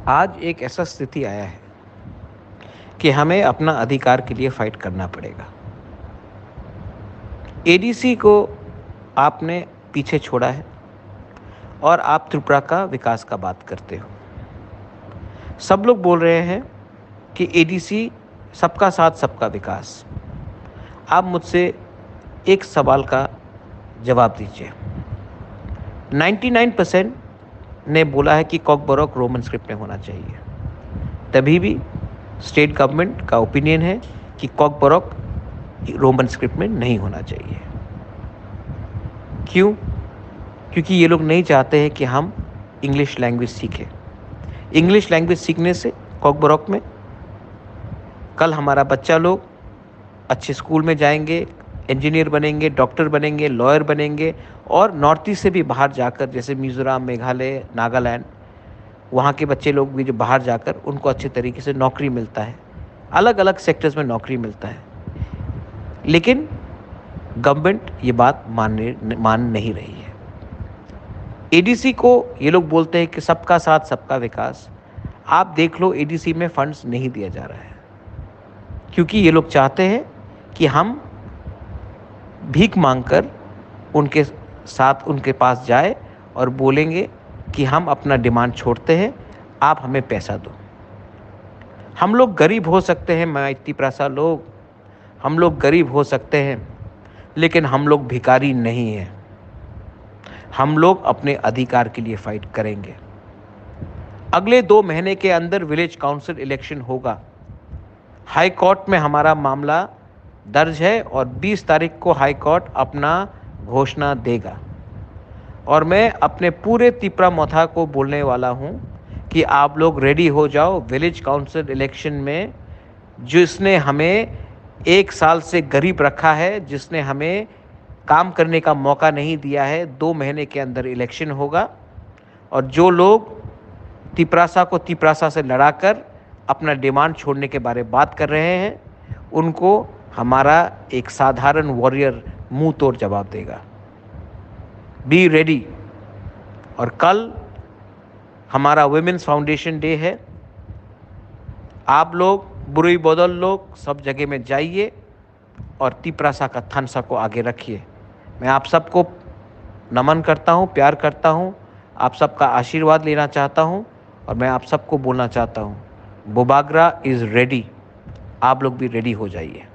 आज एक ऐसा स्थिति आया है कि हमें अपना अधिकार के लिए फाइट करना पड़ेगा। एडीसी को आपने पीछे छोड़ा है और आप त्रिपुरा का विकास का बात करते हो। सब लोग बोल रहे हैं कि एडीसी सबका साथ सबका विकास। आप मुझसे एक सवाल का जवाब दीजिए। 99% ने बोला है कि कॉकबोरोक रोमन स्क्रिप्ट में होना चाहिए। तभी भी स्टेट गवर्नमेंट का ओपिनियन है कि कॉकबोरोक रोमन स्क्रिप्ट में नहीं होना चाहिए। क्यों? क्योंकि ये लोग नहीं चाहते हैं कि हम इंग्लिश लैंग्वेज सीखें। इंग्लिश लैंग्वेज सीखने से कॉकबोरोक में कल हमारा बच्चा लोग अच्छे स्कूल में जाएंगे, इंजीनियर बनेंगे, डॉक्टर बनेंगे, लॉयर बनेंगे और नॉर्थ ईस्ट से भी बाहर जाकर, जैसे मिज़ोरम, मेघालय, नागालैंड, वहाँ के बच्चे लोग भी जो बाहर जाकर उनको अच्छे तरीके से नौकरी मिलता है, अलग अलग सेक्टर्स में नौकरी मिलता है। लेकिन गवर्नमेंट ये बात मान नहीं रही है। एडीसी को ये लोग बोलते हैं कि सबका साथ सबका विकास। आप देख लो, एडीसी में फंड्स नहीं दिया जा रहा है क्योंकि ये लोग चाहते हैं कि हम भीख मांगकर उनके साथ उनके पास जाए और बोलेंगे कि हम अपना डिमांड छोड़ते हैं, आप हमें पैसा दो। हम लोग गरीब हो सकते हैं, माइती प्रासा लोग, हम लोग गरीब हो सकते हैं, लेकिन हम लोग भिखारी नहीं हैं। हम लोग अपने अधिकार के लिए फाइट करेंगे। अगले 2 महीने के अंदर विलेज काउंसिल इलेक्शन होगा। हाई कोर्ट में हमारा मामला दर्ज है और 20 तारीख को हाई कोर्ट अपना घोषणा देगा। और मैं अपने पूरे तिपरा मोथा को बोलने वाला हूँ कि आप लोग रेडी हो जाओ। विलेज काउंसिल इलेक्शन में जिसने हमें 1 साल से गरीब रखा है, जिसने हमें काम करने का मौका नहीं दिया है, 2 महीने के अंदर इलेक्शन होगा। और जो लोग तिपरासा को तिपरासा से लड़ाकर अपना डिमांड छोड़ने के बारे में बात कर रहे हैं, उनको हमारा एक साधारण वॉरियर मुंह तोड़ जवाब देगा। Be ready. और कल हमारा वुमेन्स फाउंडेशन डे है। आप लोग, बुरुई बदल लोग, सब जगह में जाइए और तिपरासा का थानसा को आगे रखिए। मैं आप सबको नमन करता हूँ, प्यार करता हूँ, आप सबका आशीर्वाद लेना चाहता हूँ और मैं आप सबको बोलना चाहता हूँ, बोबागरा इज़ रेडी। आप लोग भी रेडी हो जाइए।